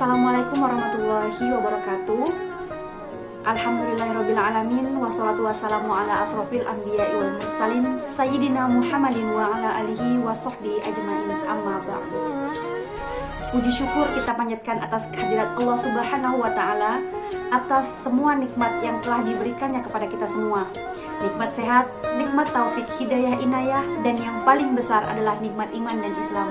Assalamualaikum warahmatullahi wabarakatuh. Alhamdulillahirrabbilalamin. Wassalatu wassalamu ala asrofil anbiya'i wal mursalin Sayyidina Muhammadin wa ala alihi wa sahbihi ajma'in, amma ba'du. Puji syukur kita panjatkan atas kehadirat Allah Subhanahu wa ta'ala, atas semua nikmat yang telah diberikannya kepada kita semua. Nikmat sehat, nikmat taufik, hidayah, inayah, dan yang paling besar adalah nikmat iman dan Islam.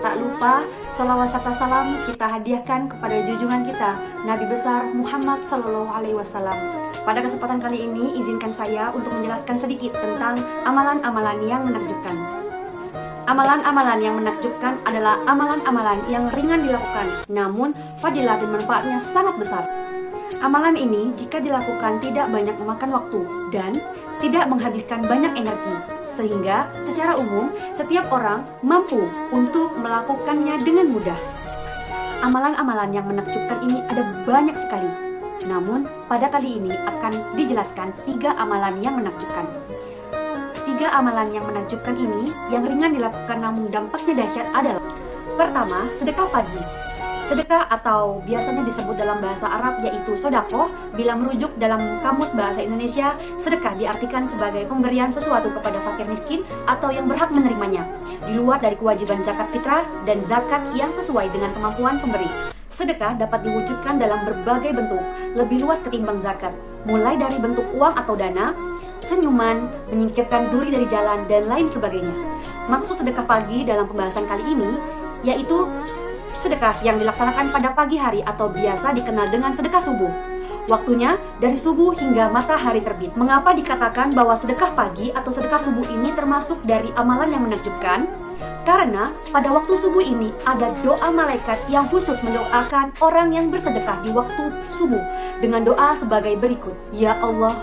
Tak lupa, sholawat serta salam kita hadiahkan kepada junjungan kita, Nabi besar Muhammad SAW. Pada kesempatan kali ini, izinkan saya untuk menjelaskan sedikit tentang amalan-amalan yang menakjubkan. Amalan-amalan yang menakjubkan adalah amalan-amalan yang ringan dilakukan, namun fadilah dan manfaatnya sangat besar. Amalan ini jika dilakukan tidak banyak memakan waktu dan tidak menghabiskan banyak energi, sehingga secara umum setiap orang mampu untuk melakukannya dengan mudah. Amalan-amalan yang menakjubkan ini ada banyak sekali, namun pada kali ini akan dijelaskan 3 amalan yang menakjubkan. 3 amalan yang menakjubkan ini yang ringan dilakukan namun dampaknya dahsyat adalah: pertama, sedekah pagi. Sedekah atau biasanya disebut dalam bahasa Arab yaitu sodakoh. Bila merujuk dalam kamus bahasa Indonesia, sedekah diartikan sebagai pemberian sesuatu kepada fakir miskin atau yang berhak menerimanya, di luar dari kewajiban zakat fitrah dan zakat yang sesuai dengan kemampuan pemberi. Sedekah dapat diwujudkan dalam berbagai bentuk, lebih luas ketimbang zakat, mulai dari bentuk uang atau dana, senyuman, menyingkirkan duri dari jalan, dan lain sebagainya. Maksud sedekah pagi dalam pembahasan kali ini yaitu sedekah yang dilaksanakan pada pagi hari atau biasa dikenal dengan sedekah subuh. Waktunya dari subuh hingga matahari terbit. Mengapa dikatakan bahwa sedekah pagi atau sedekah subuh ini termasuk dari amalan yang menakjubkan? Karena pada waktu subuh ini ada doa malaikat yang khusus mendoakan orang yang bersedekah di waktu subuh dengan doa sebagai berikut: Ya Allah,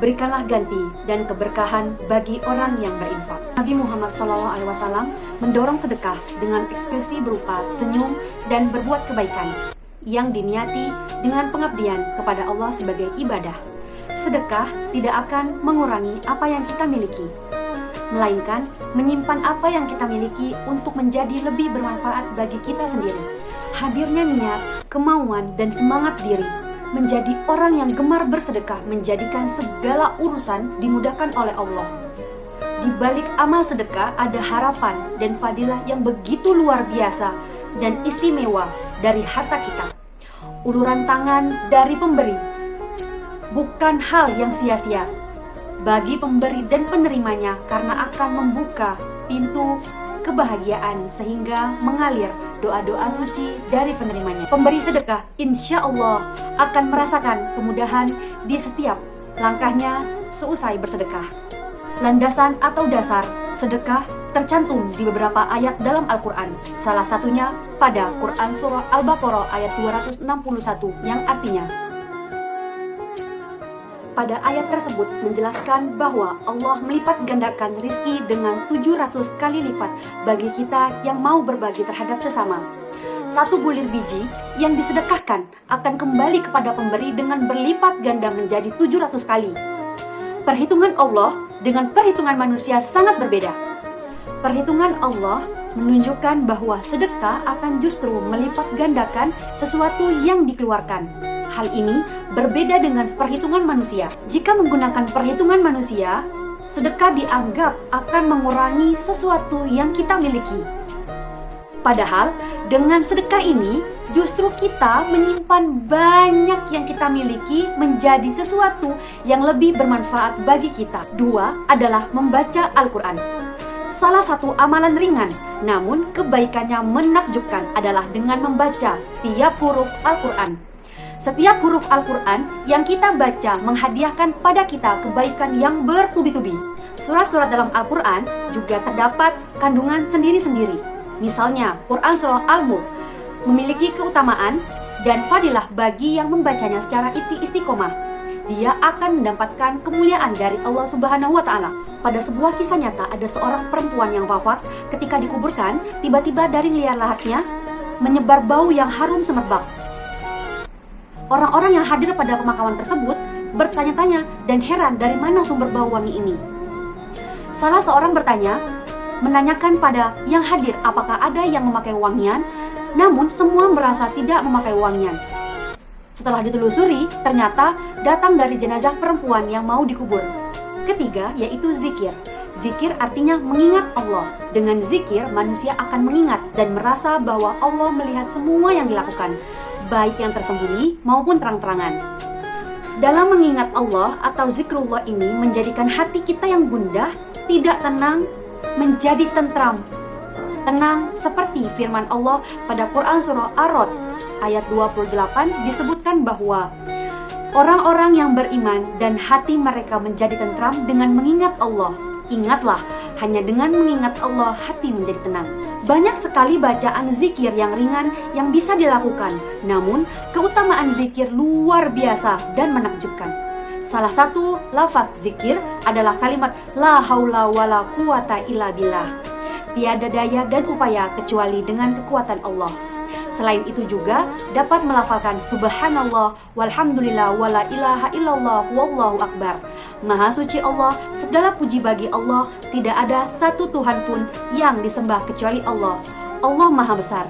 berikanlah ganti dan keberkahan bagi orang yang berinfak. Nabi Muhammad SAW mendorong sedekah dengan ekspresi berupa senyum dan berbuat kebaikan yang diniati dengan pengabdian kepada Allah sebagai ibadah. Sedekah tidak akan mengurangi apa yang kita miliki, melainkan menyimpan apa yang kita miliki untuk menjadi lebih bermanfaat bagi kita sendiri. Hadirnya niat, kemauan, dan semangat diri menjadi orang yang gemar bersedekah menjadikan segala urusan dimudahkan oleh Allah. Di balik amal sedekah ada harapan dan fadilah yang begitu luar biasa dan istimewa dari harta kita. Uluran tangan dari pemberi bukan hal yang sia-sia bagi pemberi dan penerimanya, karena akan membuka pintu kebahagiaan sehingga mengalir doa-doa suci dari penerimanya. Pemberi sedekah insya Allah akan merasakan kemudahan di setiap langkahnya seusai bersedekah. Landasan atau dasar sedekah tercantum di beberapa ayat dalam Al-Quran. Salah satunya pada Quran Surah Al-Baqarah ayat 261 yang artinya, pada ayat tersebut menjelaskan bahwa Allah melipat gandakan rizki dengan 700 kali lipat bagi kita yang mau berbagi terhadap sesama. 1 bulir biji yang disedekahkan akan kembali kepada pemberi dengan berlipat ganda menjadi 700 kali. Perhitungan Allah dengan perhitungan manusia sangat berbeda. Perhitungan Allah menunjukkan bahwa sedekah akan justru melipat gandakan sesuatu yang dikeluarkan. Hal ini berbeda dengan perhitungan manusia. Jika menggunakan perhitungan manusia, sedekah dianggap akan mengurangi sesuatu yang kita miliki. Padahal dengan sedekah ini justru kita menyimpan banyak yang kita miliki menjadi sesuatu yang lebih bermanfaat bagi kita. 2 adalah membaca Al-Quran. Salah satu amalan ringan namun kebaikannya menakjubkan adalah dengan membaca tiap huruf Al-Quran. Setiap huruf Al-Quran yang kita baca menghadiahkan pada kita kebaikan yang bertubi-tubi. Surat-surat dalam Al-Quran juga terdapat kandungan sendiri-sendiri. Misalnya, Quran Surah Al-Mulk memiliki keutamaan dan fadilah bagi yang membacanya secara istiqomah. Dia akan mendapatkan kemuliaan dari Allah Subhanahu wa ta'ala. Pada sebuah kisah nyata, ada seorang perempuan yang wafat. Ketika dikuburkan, tiba-tiba dari liar lahatnya menyebar bau yang harum semerbak. Orang-orang yang hadir pada pemakaman tersebut bertanya-tanya dan heran dari mana sumber bau wangi ini. Salah seorang menanyakan pada yang hadir apakah ada yang memakai wangian Namun semua merasa tidak memakai uangnya. Setelah ditelusuri, ternyata datang dari jenazah perempuan yang mau dikubur. Ketiga, yaitu zikir. Zikir artinya mengingat Allah. Dengan zikir, manusia akan mengingat dan merasa bahwa Allah melihat semua yang dilakukan, baik yang tersembunyi maupun terang-terangan. Dalam mengingat Allah atau zikrullah ini menjadikan hati kita yang gundah, tidak tenang, menjadi tentram. Tenang seperti firman Allah pada Quran Surah Ar-Ra'd ayat 28 disebutkan bahwa orang-orang yang beriman dan hati mereka menjadi tentram dengan mengingat Allah. Ingatlah, hanya dengan mengingat Allah hati menjadi tenang. Banyak sekali bacaan zikir yang ringan yang bisa dilakukan, namun keutamaan zikir luar biasa dan menakjubkan. Salah satu lafaz zikir adalah kalimat la haula wala quwata illa billah. Tiada daya dan upaya kecuali dengan kekuatan Allah. Selain itu juga dapat melafalkan subhanallah walhamdulillah wala ilaha illallah wallahu akbar. Maha suci Allah, segala puji bagi Allah, tidak ada satu Tuhan pun yang disembah kecuali Allah. Allah Maha Besar.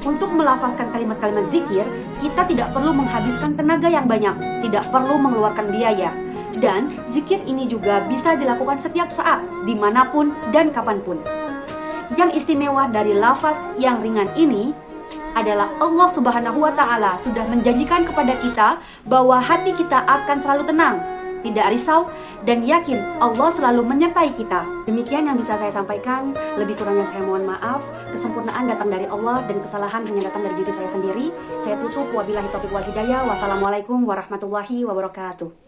Untuk melafazkan kalimat-kalimat zikir, kita tidak perlu menghabiskan tenaga yang banyak, tidak perlu mengeluarkan biaya. Dan zikir ini juga bisa dilakukan setiap saat, dimanapun dan kapanpun. Yang istimewa dari lafaz yang ringan ini adalah Allah Subhanahu wa Ta'ala sudah menjanjikan kepada kita bahwa hati kita akan selalu tenang, tidak risau, dan yakin Allah selalu menyertai kita. Demikian yang bisa saya sampaikan. Lebih kurangnya saya mohon maaf. Kesempurnaan datang dari Allah dan kesalahan hanya datang dari diri saya sendiri. Saya tutup, wabillahi taufiq wal hidayah. Wassalamualaikum warahmatullahi wabarakatuh.